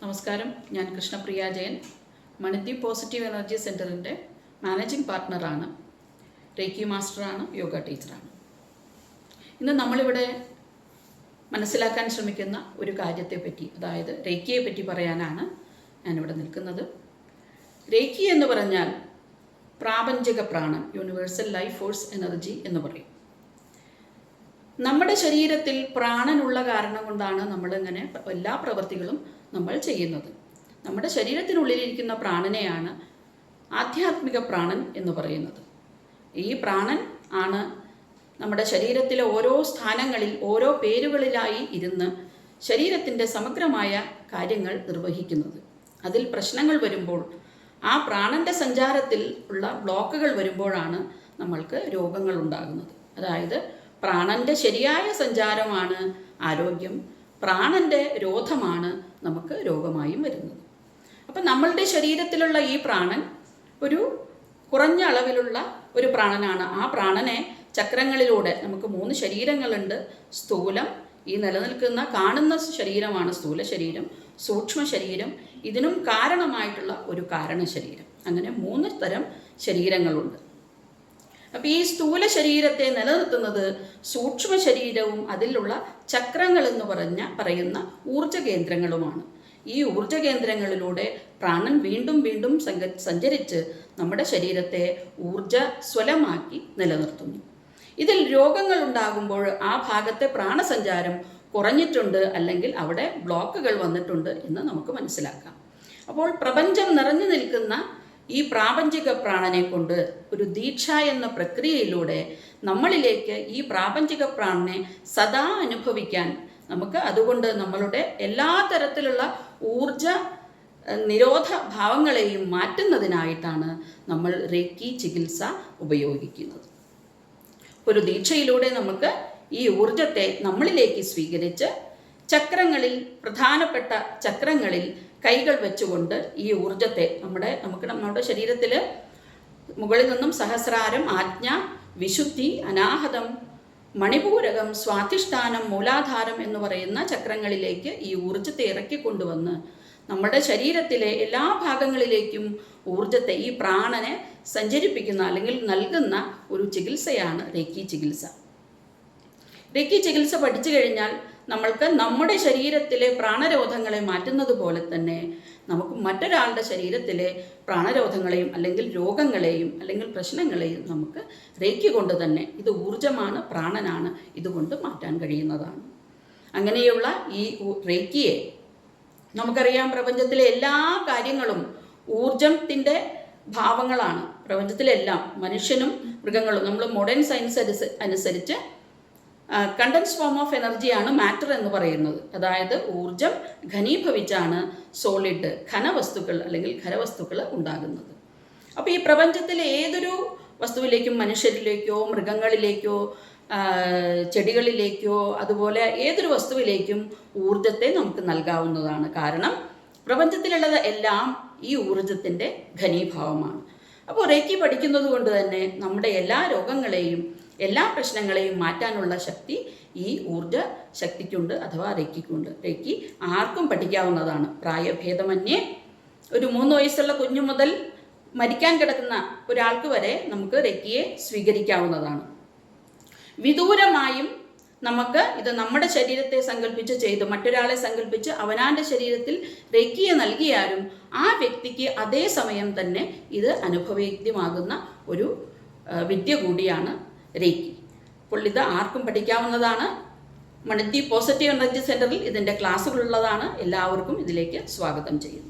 നമസ്കാരം, ഞാൻ Krishnapriya Jayan, Manidweep positive energy സെൻറ്ററിൻ്റെ മാനേജിംഗ് പാർട്ട്ണറാണ്, റേക്കി മാസ്റ്ററാണ്, യോഗ ടീച്ചറാണ്. ഇന്ന് നമ്മളിവിടെ മനസ്സിലാക്കാൻ ശ്രമിക്കുന്ന ഒരു കാര്യത്തെപ്പറ്റി, അതായത് റേക്കിയെ പറ്റി പറയാനാണ് ഞാനിവിടെ നിൽക്കുന്നത്. റേക്കി എന്ന് പറഞ്ഞാൽ പ്രാപഞ്ചിക പ്രാണൻ, യൂണിവേഴ്സൽ ലൈഫ് ഫോഴ്സ് എനർജി എന്ന് പറയും. നമ്മുടെ ശരീരത്തിൽ പ്രാണനുള്ള കാരണം കൊണ്ടാണ് നമ്മളിങ്ങനെ എല്ലാ പ്രവൃത്തികളും നമ്മൾ ചെയ്യുന്നത്. നമ്മുടെ ശരീരത്തിനുള്ളിലിരിക്കുന്ന പ്രാണനെയാണ് ആധ്യാത്മിക പ്രാണൻ എന്ന് പറയുന്നത്. ഈ പ്രാണൻ ആണ് നമ്മുടെ ശരീരത്തിലെ ഓരോ സ്ഥാനങ്ങളിൽ ഓരോ പേരുകളിലായി ഇരുന്ന് ശരീരത്തിൻ്റെ സമഗ്രമായ കാര്യങ്ങൾ നിർവഹിക്കുന്നത്. അതിൽ പ്രശ്നങ്ങൾ വരുമ്പോൾ, ആ പ്രാണൻ്റെ സഞ്ചാരത്തിൽ ഉള്ള ബ്ലോക്കുകൾ വരുമ്പോഴാണ് നമ്മൾക്ക് രോഗങ്ങൾ ഉണ്ടാകുന്നത്. അതായത് പ്രാണൻ്റെ ശരിയായ സഞ്ചാരമാണ് ആരോഗ്യം, പ്രാണൻ്റെ രോധമാണ് നമുക്ക് രോഗമായും വരുന്നത്. അപ്പം നമ്മളുടെ ശരീരത്തിലുള്ള ഈ പ്രാണൻ ഒരു കുറഞ്ഞ അളവിലുള്ള ഒരു പ്രാണനാണ്. ആ പ്രാണനെ ചക്രങ്ങളിലൂടെ, നമുക്ക് 3 ശരീരങ്ങളുണ്ട്. സ്ഥൂലം, ഈ നിലനിൽക്കുന്ന കാണുന്ന ശരീരമാണ് സ്ഥൂല ശരീരം. സൂക്ഷ്മ ശരീരം, ഇതിനും കാരണമായിട്ടുള്ള ഒരു കാരണ ശരീരം. അങ്ങനെ 3 തരം ശരീരങ്ങളുണ്ട്. അപ്പോൾ ഈ സ്ഥൂല ശരീരത്തെ നിലനിർത്തുന്നത് സൂക്ഷ്മ ശരീരവും അതിലുള്ള ചക്രങ്ങൾ എന്ന് പറയുന്ന ഊർജ കേന്ദ്രങ്ങളുമാണ്. ഈ ഊർജ കേന്ദ്രങ്ങളിലൂടെ പ്രാണൻ വീണ്ടും വീണ്ടും സഞ്ചരിച്ച് നമ്മുടെ ശരീരത്തെ ഊർജസ്വലമാക്കി നിലനിർത്തുന്നു. ഇതിൽ രോഗങ്ങൾ ഉണ്ടാകുമ്പോൾ ആ ഭാഗത്തെ പ്രാണസഞ്ചാരം കുറഞ്ഞിട്ടുണ്ട്, അല്ലെങ്കിൽ അവിടെ ബ്ലോക്കുകൾ വന്നിട്ടുണ്ട് എന്ന് നമുക്ക് മനസ്സിലാക്കാം. അപ്പോൾ പ്രപഞ്ചം നിറഞ്ഞു നിൽക്കുന്ന ഈ പ്രാപഞ്ചിക പ്രാണനെ കൊണ്ട് ഒരു ദീക്ഷ എന്ന പ്രക്രിയയിലൂടെ നമ്മളിലേക്ക് ഈ പ്രാപഞ്ചിക പ്രാണനെ സദാ അനുഭവിക്കാൻ നമുക്ക്, അതുകൊണ്ട് നമ്മളുടെ എല്ലാ തരത്തിലുള്ള ഊർജ നിരോധ ഭാവങ്ങളെയും മാറ്റുന്നതിനായിട്ടാണ് നമ്മൾ റേക്കി ചികിത്സ ഉപയോഗിക്കുന്നത്. ഒരു ദീക്ഷയിലൂടെ നമുക്ക് ഈ ഊർജത്തെ നമ്മളിലേക്ക് സ്വീകരിച്ച് ചക്രങ്ങളിൽ, പ്രധാനപ്പെട്ട ചക്രങ്ങളിൽ കൈകൾ വെച്ചുകൊണ്ട് ഈ ഊർജത്തെ നമ്മുടെ ശരീരത്തിൽ മുകളിൽ നിന്നും സഹസ്രാരം, ആജ്ഞ, വിശുദ്ധി, അനാഹതം, മണിപൂരകം, സ്വാധിഷ്ഠാനം, മൂലാധാരം എന്ന് പറയുന്ന ചക്രങ്ങളിലേക്ക് ഈ ഊർജത്തെ ഇറക്കിക്കൊണ്ടുവന്ന് നമ്മുടെ ശരീരത്തിലെ എല്ലാ ഭാഗങ്ങളിലേക്കും ഊർജത്തെ, ഈ പ്രാണനെ സഞ്ചരിപ്പിക്കുന്ന അല്ലെങ്കിൽ നൽകുന്ന ഒരു ചികിത്സയാണ് റേക്കി ചികിത്സ. റേക്കി ചികിത്സ പഠിച്ചു കഴിഞ്ഞാൽ നമ്മൾക്ക് നമ്മുടെ ശരീരത്തിലെ പ്രാണരോധങ്ങളെ മാറ്റുന്നത് പോലെ തന്നെ നമുക്ക് മറ്റൊരാളുടെ ശരീരത്തിലെ പ്രാണരോധങ്ങളെയും അല്ലെങ്കിൽ രോഗങ്ങളെയും അല്ലെങ്കിൽ പ്രശ്നങ്ങളെയും നമുക്ക് റേക്കി കൊണ്ട് തന്നെ, ഇത് ഊർജമാണ്, പ്രാണനാണ്, ഇതുകൊണ്ട് മാറ്റാൻ കഴിയുന്നതാണ്. അങ്ങനെയുള്ള ഈ റേക്കിയെ നമുക്കറിയാം, പ്രപഞ്ചത്തിലെ എല്ലാ കാര്യങ്ങളും ഊർജത്തിൻ്റെ ഭാവങ്ങളാണ്. പ്രപഞ്ചത്തിലെല്ലാം മനുഷ്യനും മൃഗങ്ങളും, നമ്മൾ മോഡേൺ സയൻസ് അനുസരിച്ച് കണ്ടൻസ് ഫോം ഓഫ് എനർജിയാണ് മാറ്റർ എന്ന് പറയുന്നത്. അതായത് ഊർജം ഘനീഭവിച്ചാണ് സോളിഡ് ഘനവസ്തുക്കൾ അല്ലെങ്കിൽ ഖരവസ്തുക്കൾ ഉണ്ടാകുന്നത്. അപ്പോൾ ഈ പ്രപഞ്ചത്തിലെ ഏതൊരു വസ്തുവിലേക്കും, മനുഷ്യരിലേക്കോ മൃഗങ്ങളിലേക്കോ ചെടികളിലേക്കോ അതുപോലെ ഏതൊരു വസ്തുവിലേക്കും ഊർജത്തെ നമുക്ക് നൽകാവുന്നതാണ്. കാരണം പ്രപഞ്ചത്തിലുള്ളത് എല്ലാം ഈ ഊർജത്തിൻ്റെ ഘനീഭാവമാണ്. അപ്പോൾ റേക്കി പഠിക്കുന്നത് കൊണ്ട് തന്നെ നമ്മുടെ എല്ലാ രോഗങ്ങളെയും എല്ലാ പ്രശ്നങ്ങളെയും മാറ്റാനുള്ള ശക്തി ഈ ഊർജ ശക്തിക്കുണ്ട്, അഥവാ റേക്കിക്കുണ്ട്. റേക്കി ആർക്കും പഠിക്കാവുന്നതാണ്. പ്രായഭേദമന്യേ ഒരു 3 വയസ്സുള്ള കുഞ്ഞു മുതൽ മരിക്കാൻ കിടക്കുന്ന ഒരാൾക്ക് വരെ നമുക്ക് റേക്കിയെ സ്വീകരിക്കാവുന്നതാണ്. വിദൂരമായും നമുക്ക് ഇത് നമ്മുടെ ശരീരത്തെ സങ്കല്പിച്ച് ചെയ്ത് മറ്റൊരാളെ സങ്കല്പിച്ച് അവനാൻ്റെ ശരീരത്തിൽ റേക്കിയെ നൽകിയാലും ആ വ്യക്തിക്ക് അതേ സമയം തന്നെ ഇത് അനുഭവവേദ്യമാകുന്ന ഒരു വിദ്യ കൂടിയാണ് റേക്കി. അപ്പോൾ ഇത് ആർക്കും പഠിക്കാവുന്നതാണ്. മണിദ്വീപ് പോസിറ്റീവ് എനർജി സെൻറ്ററിൽ ഇതിൻ്റെ ക്ലാസ്സുകളുള്ളതാണ്. എല്ലാവർക്കും ഇതിലേക്ക് സ്വാഗതം ചെയ്യുന്നു.